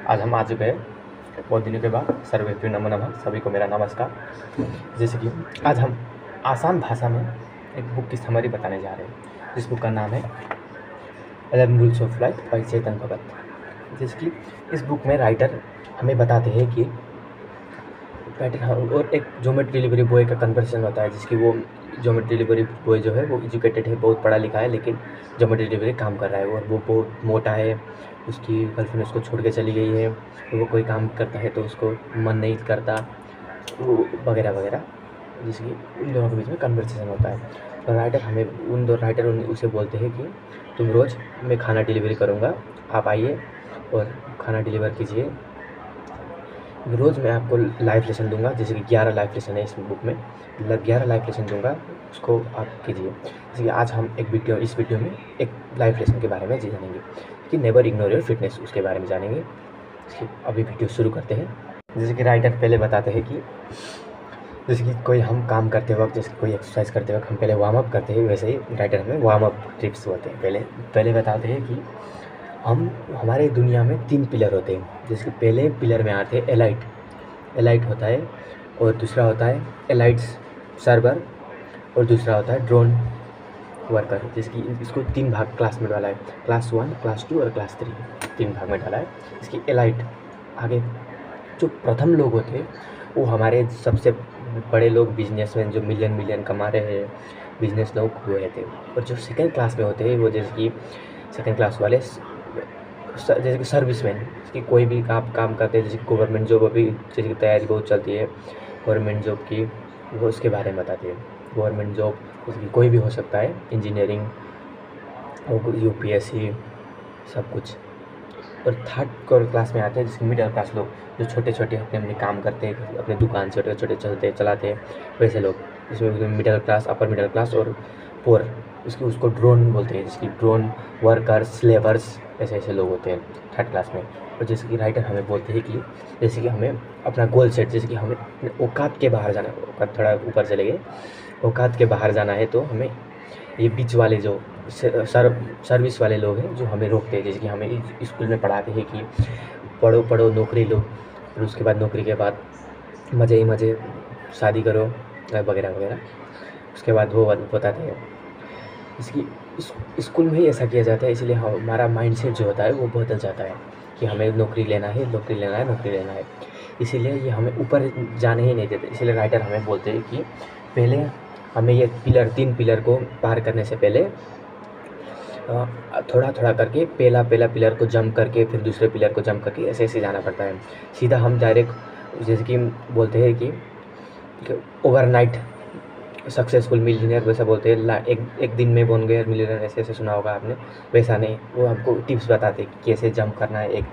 आज हम आ चुके हैं बहुत दिनों के बाद। सर्वेभ्यो नमो नमः, सभी को मेरा नमस्कार। जैसे कि आज हम आसान भाषा में एक बुक की समरी बताने जा रहे हैं, जिस बुक का नाम है 11 rules of life by Chetan Bhagat. जैसे कि इस बुक में राइटर हमें बताते हैं कि और एक जोमेट्री डिलीवरी बॉय का कन्वर्सेशन होता है, जिसकी वो जोमेट्री डिलीवरी बॉय जो है वो एजुकेटेड है, बहुत पढ़ा लिखा है, लेकिन जोमेट्री डिलीवरी काम कर रहा है और वो बहुत मोटा है। उसकी गर्लफ्रेंड उसको छोड़ के चली गई है, तो वो कोई काम करता है तो उसको मन नहीं करता, वो वगैरह वगैरह, जिसकी उन दोनों के बीच में कन्वर्सेशन होता है। तो राइटर उसे बोलते हैं कि तुम रोज़ मैं खाना डिलीवरी करूँगा, आप आइए और खाना डिलीवर कीजिए। रोज़ मैं आपको लाइफ लेसन दूंगा, जैसे कि 11 लाइफ लेसन है इस बुक में, 11 लाइफ लेसन दूंगा, उसको आप कीजिए। जैसे कि आज हम इस वीडियो में एक लाइफ लेसन के बारे में जानेंगे कि नेवर इग्नोर योर फिटनेस, उसके बारे में जानेंगे। अभी वीडियो शुरू करते हैं। जैसे कि राइटर पहले बताते हैं कि जैसे कि कोई हम काम करते वक्त, जैसे कोई एक्सरसाइज करते वक्त हम पहले वार्म अप करते हैं, वैसे ही राइटर हमें वार्म अप टिप्स होते हैं। पहले बताते हैं कि हमारे दुनिया में 3 पिलर होते हैं। जैसे कि पहले पिलर में आते हैं एलाइट होता है, और दूसरा होता है एलाइट्स सर्वर, और दूसरा होता है ड्रोन वर्कर। जिसकी इसको 3 भाग क्लास में डाला है, क्लास 1, क्लास 2 और क्लास 3, 3 भाग में डाला है। इसकी एलाइट आगे जो प्रथम लोग होते हैं वो हमारे सबसे बड़े लोग, बिजनेसमैन जो मिलियन कमा रहे हैं, बिजनेस लोग वो रहते हैं। और जो सेकेंड क्लास में होते हैं वो जैसे कि सेकेंड क्लास वाले जैसे कि सर्विसमैन, कि कोई भी काम करते हैं, जैसे कि गवर्नमेंट जॉब, अभी जैसे कि तैयारी बहुत चलती है गवर्नमेंट जॉब की, वो उसके बारे में बताते हैं। गवर्नमेंट जॉब जैसे कि कोई भी हो सकता है, इंजीनियरिंग और यूपीएससी सब कुछ। और थर्ड क्लास में आते हैं जिसके मिडिल क्लास लोग, जो छोटे छोटे अपने काम करते हैं, अपने दुकान छोटे छोटे चलाते हैं, वैसे लोग। इसमें middle class, upper middle class और पोर, उसको ड्रोन बोलते हैं, जिसकी ड्रोन वर्कर्स, लेबर्स, ऐसे लोग होते हैं थर्ड क्लास में। और जैसे कि राइटर हमें बोलते हैं कि जैसे कि हमें अपना गोल सेट, जैसे कि हमें औकात के बाहर जाना है, औकात थोड़ा ऊपर चले गए, औकात के बाहर जाना है, तो हमें ये बीच वाले जो सर्विस वाले लोग हैं जो हमें रोकते हैं। जैसे कि हमें स्कूल में पढ़ाते हैं कि पढ़ो नौकरी लो, और उसके बाद नौकरी के बाद मज़े ही मज़े शादी करो वगैरह वगैरह। उसके बाद वो बताते हैं इसकी स्कूल में ही ऐसा किया जाता है, इसलिए हमारा माइंडसेट जो होता है वो बदल जाता है कि हमें नौकरी लेना है। इसीलिए ये हमें ऊपर जाने ही नहीं देते। इसलिए राइटर हमें बोलते हैं कि पहले हमें ये 3 पिलर को पार करने से पहले थोड़ा थोड़ा करके पहला पिलर को जंप करके फिर दूसरे पिलर को जंप करके ऐसे जाना पड़ता है। सीधा हम डायरेक्ट, जैसे कि बोलते हैं कि ओवरनाइट सक्सेसफुल मिलीनियर, वैसा बोलते हैं, एक दिन में बन गए मिलीनियर, ऐसे सुना होगा आपने। वैसा नहीं, वो हमको टिप्स बताते हैं कि कैसे जंप करना है, एक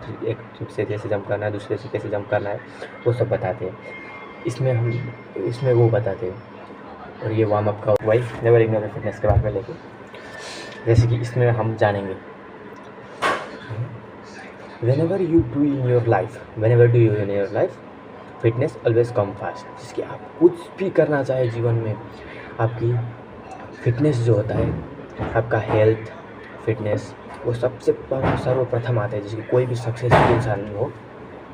ट्रिप से कैसे जंप करना है, दूसरे से कैसे जंप करना है, वो सब बताते हैं। इसमें वो बताते हैं। और ये वार्म अप का वाई नेवर इग्नोर फिटनेस के बारे में लेके, जैसे कि इसमें हम जानेंगे whenever you do in your life fitness always come fast. जिसकी आप कुछ भी करना चाहे जीवन में, आपकी फिटनेस जो होता है, आपका हेल्थ फिटनेस, वो सबसे सर्वप्रथम आता है। जिसकी कोई भी सक्सेसफुल इंसान हो,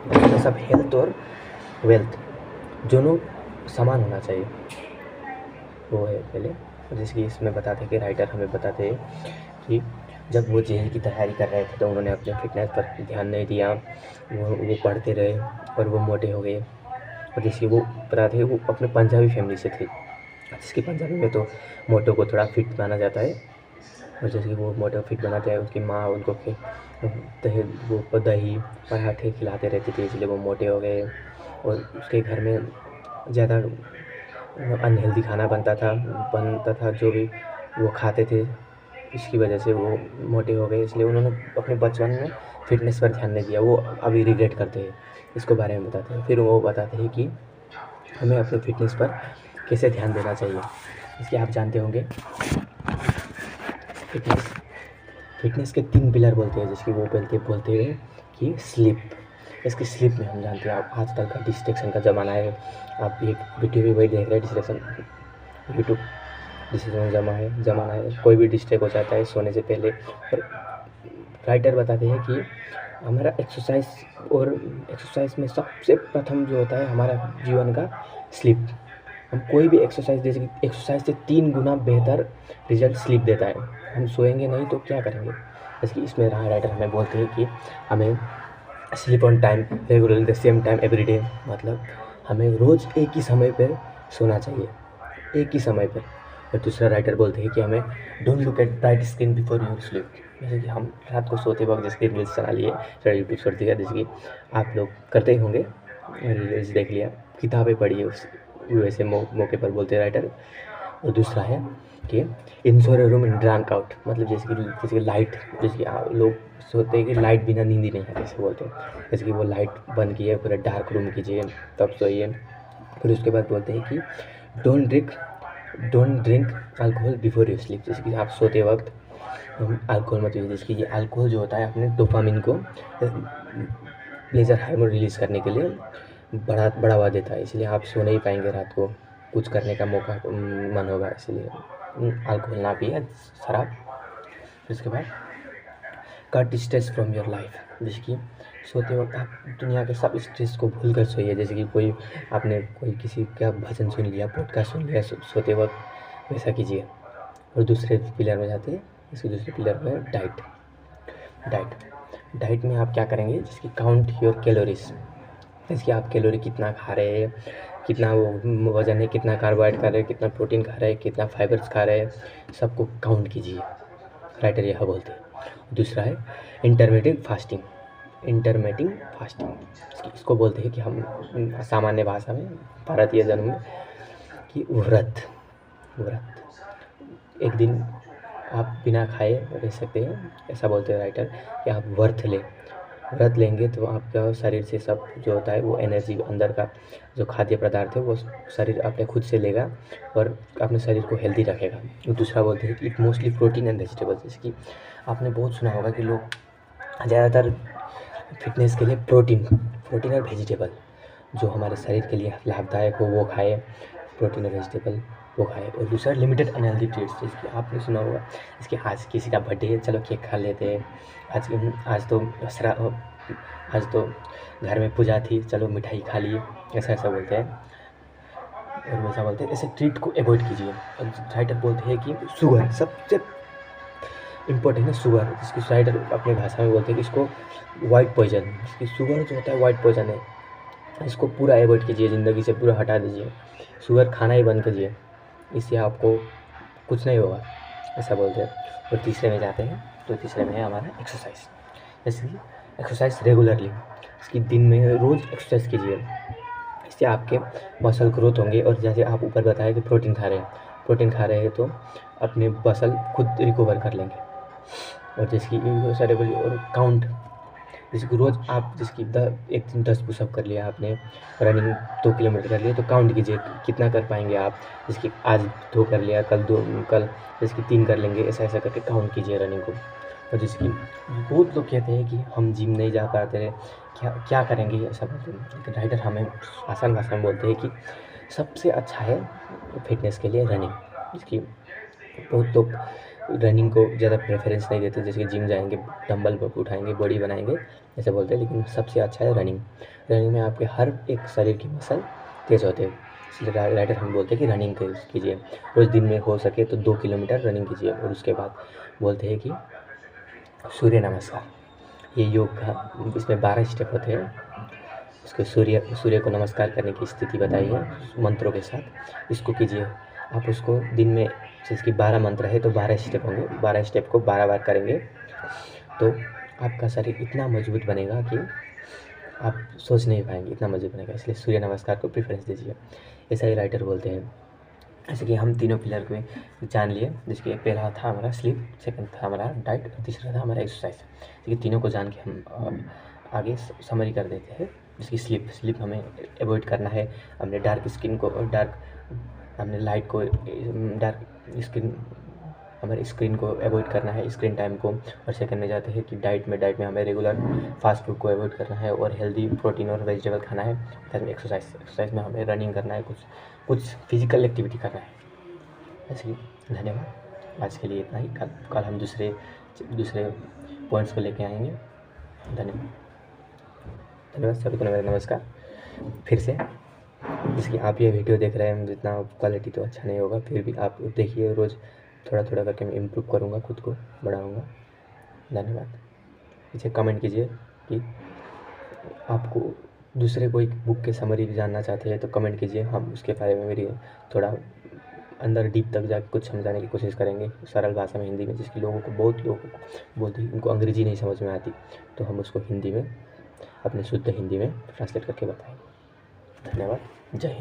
उसमें सब हेल्थ और वेल्थ दोनों समान होना चाहिए, वो है पहले। जैसे कि इसमें बताते हैं कि राइटर हमें बताते हैं कि जब वो जेई की तैयारी कर रहे थे तो उन्होंने अपने फिटनेस पर ध्यान नहीं दिया, वो पढ़ते रहे और वो मोटे हो गए। और जैसे वो बताते हैं वो अपने पंजाबी फैमिली से थे, जिसकी पंजाबी में तो मोटो को थोड़ा फिट माना जाता है। और जैसे कि वो मोटो फिट बनाते हैं, उसकी माँ उनको दही पराठे खिलाते रहती थी, इसलिए वो मोटे हो गए। और उसके घर में ज़्यादा अनहेल्दी खाना बनता था, जो भी वो खाते थे, इसकी वजह से वो मोटे हो गए। इसलिए उन्होंने अपने बचपन में फिटनेस पर ध्यान नहीं दिया, वो अभी रिग्रेट करते हैं। इसको बारे में बताते हैं। फिर वो बताते हैं कि हमें अपने फिटनेस पर कैसे ध्यान देना चाहिए। इसके आप जानते होंगे फिटनेस के 3 पिलर बोलते हैं, जिसकी वो बोलते हैं कि स्लीप। इसकी स्लीप में हम जानते हैं, आप आजकल का डिस्ट्रैक्शन का ज़माना है, आप एक वीडियो भी वही देख रहे हैं, डिस्ट्रैक्शन यूट्यूब डिस्ट्रैक्शन ज़माना है, कोई भी डिस्ट्रैक्ट हो जाता है सोने से पहले। और राइटर बताते हैं कि हमारा एक्सरसाइज में सबसे प्रथम जो होता है हमारा जीवन का स्लीप। हम कोई भी एक्सरसाइज, जैसे कि एक्सरसाइज से 3 गुना बेहतर रिजल्ट स्लीप देता है। हम सोएंगे नहीं तो क्या करेंगे? जैसे कि इसमें राइटर हमें बोलते हैं कि हमें sleep on time regularly the same time every day, मतलब हमें रोज़ एक ही समय पर सोना चाहिए, एक ही समय पर। और दूसरा राइटर बोलते हैं कि हमें don't look at bright screen before your sleep. जैसे कि हम रात को सोते वक्त जैसे कि रील्स चला लिए, फिर यूट्यूब पर दिया, जैसे कि आप लोग करते ही होंगे, रील्स देख लिया, किताबें पढ़ी, उस वैसे मौके पर बोलते हैं राइटर। और दूसरा है कि ensure room in drank out, मतलब जैसे कि लाइट, जैसे कि लोग सोते हैं कि लाइट बिना नींद ही नहीं आती, ऐसे बोलते हैं। जैसे कि वो लाइट बंद किए, पूरा डार्क रूम कीजिए, तब सोइए। फिर उसके बाद बोलते हैं कि don't drink alcohol before you sleep. जैसे कि आप सोते वक्त अल्कोहल मत पीजिए। जैसे कि ये अल्कोहल जो होता है अपने डोपामिन को, प्लेजर हार्मोन रिलीज़ करने के लिए बढ़ावा देता है, इसलिए आप सो नहीं पाएंगे रात को, कुछ करने का मौका मन होगा, इसलिए अल्कोहल ना पिए, शराब। फिर उसके बाद cut stress from your life. जैसे कि सोते वक्त आप दुनिया के सब स्ट्रेस को भूल कर सोइए। जैसे कि आपने कोई किसी का भजन सुन लिया, पॉडकास्ट सुन लिया सोते वक्त, वैसा कीजिए। और दूसरे पिलर में जाते हैं, इसके दूसरे पिलर में डाइट में आप क्या करेंगे? जैसे कि काउंट योर कैलोरीज। जैसे कि आप कैलोरी कितना खा रहे हैं, कितना वो वज़न है, कितना कार्बोहाइड्रेट खा रहे हैं, कितना प्रोटीन खा रहे हैं, कितना फाइबर्स खा रहे हैं, सबको काउंट कीजिए, राइटर यह बोलते हैं। दूसरा है इंटरमिटेंट फास्टिंग। इसको बोलते हैं कि हम सामान्य भाषा में, भारतीय जन्म में, कि व्रत। एक दिन आप बिना खाए रह सकते हैं, ऐसा बोलते हैं राइटर, कि आप व्रत लेंगे तो आपका शरीर से सब जो होता है वो एनर्जी, अंदर का जो खाद्य पदार्थ है वो शरीर अपने खुद से लेगा और अपने शरीर को हेल्दी रखेगा। दूसरा बोलते हैं कि it mostly protein and vegetables. जैसे कि आपने बहुत सुना होगा कि लोग ज़्यादातर फिटनेस के लिए प्रोटीन और वेजिटेबल जो हमारे शरीर के लिए लाभदायक हो वो खाए, प्रोटीन और वेजिटेबल वो खाए। और दूसरा लिमिटेड अनहेल्दी ट्रीट्स, जिसकी आपने सुना होगा, इसके आज किसी का बर्थडे है, चलो केक खा लेते हैं, आज तो घर में पूजा थी, चलो मिठाई खा लिए, ऐसा बोलते हैं। और वैसा बोलते हैं, ऐसे ट्रीट को अवॉइड कीजिए। और राइटर बोलते हैं कि शुगर सबसे इम्पोर्टेंट है, शुगर, जिसकी राइटर अपनी भाषा में बोलते हैं कि इसको वाइट पॉइजन। इसकी शुगर जो होता है वाइट पॉइजन है, इसको पूरा अवॉइड कीजिए, ज़िंदगी से पूरा हटा दीजिए, शुगर खाना ही बंद कीजिए, इससे आपको कुछ नहीं होगा, ऐसा बोलते हैं। और तीसरे में जाते हैं, तो तीसरे में है हमारा एक्सरसाइज। जैसे कि एक्सरसाइज रेगुलरली, इसकी दिन में रोज़ एक्सरसाइज कीजिए, इससे आपके मसल ग्रोथ होंगे। और जैसे आप ऊपर बताया कि प्रोटीन खा रहे हैं तो अपने मसल खुद रिकवर कर लेंगे। और जैसे कि सारे बोलिए, और काउंट, जैसे कि रोज़ आप जैसे कि एक दिन 10 पुशअप कर लिया आपने, रनिंग 2 किलोमीटर कर लिया, तो काउंट कीजिए कितना कर पाएंगे आप। जैसे कि आज 2 कर लिया, कल जैसे कि 3 कर लेंगे, ऐसा करके काउंट कीजिए रनिंग को। और जैसे कि बहुत लोग कहते हैं कि हम जिम नहीं जा पाते हैं, क्या करेंगे, ऐसा बोलते हैं। लेकिन राइटर हमें आसान भाषा में बोलते हैं कि सबसे अच्छा है फिटनेस के लिए रनिंग। जिसकी बहुत लोग रनिंग को ज़्यादा प्रेफरेंस नहीं देते, जैसे कि जिम जाएंगे, डंबल उठाएंगे, बॉडी बनाएंगे, ऐसे बोलते हैं। लेकिन सबसे अच्छा है रनिंग में आपके हर एक शरीर की मसल तेज़ होते हैं, इसलिए राइटर हम बोलते हैं कि रनिंग कीजिए। रोज़ दिन में हो सके तो 2 किलोमीटर रनिंग कीजिए। और उसके बाद बोलते हैं कि सूर्य नमस्कार, ये योग का, इसमें 12 स्टेप होते हैं। उसको सूर्य को नमस्कार करने की स्थिति बताई है मंत्रों के साथ, इसको कीजिए आप। उसको दिन में, जैसे कि 12 मंत्र है तो 12 स्टेप होंगे, 12 स्टेप को 12 बार करेंगे तो आपका शरीर इतना मजबूत बनेगा कि आप सोच नहीं पाएंगे, इतना मजबूत बनेगा। इसलिए सूर्य नमस्कार को प्रेफरेंस दीजिए, ऐसा ही राइटर बोलते हैं। जैसे कि हम तीनों पिलर को जान लिए, जिसके पहला था हमारा स्लीप, सेकंड था हमारा डाइट, और तीसरा था हमारा एक्सरसाइज। जैसे कि तीनों को जान के हम आगे समरी कर देते हैं। जैसे कि स्लीप हमें अवॉइड करना है, हमने हमने लाइट को, हमारे स्क्रीन को अवॉइड करना है, स्क्रीन टाइम को। और सेकंड में जाते हैं कि डाइट में हमें रेगुलर फास्ट फूड को अवॉइड करना है और हेल्दी प्रोटीन और वेजिटेबल खाना है। थर्ड में एक्सरसाइज में हमें रनिंग करना है, कुछ फिजिकल एक्टिविटी करना है। ऐसे ही धन्यवाद, आज के लिए इतना ही। कल हम दूसरे पॉइंट्स को लेके आएंगे। धन्यवाद। धन्यवाद सभी को, नमस्कार फिर से। इसकी आप ये वीडियो देख रहे हैं, जितना क्वालिटी तो अच्छा नहीं होगा, फिर भी आप देखिए, रोज़ थोड़ा थोड़ा करके मैं इम्प्रूव करूँगा, खुद को बढ़ाऊँगा। धन्यवाद। नीचे कमेंट कीजिए कि आपको दूसरे कोई बुक के समरी जानना चाहते हैं तो कमेंट कीजिए, हम उसके बारे में मेरी थोड़ा अंदर डीप तक जाकर कुछ समझाने की कोशिश करेंगे सरल भाषा में, हिंदी में, जिसकी बहुत लोगों को बहुत ही उनको अंग्रेजी नहीं समझ में आती, तो हम उसको हिंदी में, अपने शुद्ध हिंदी में ट्रांसलेट करके बताएंगे। धन्यवाद। जय हिंद।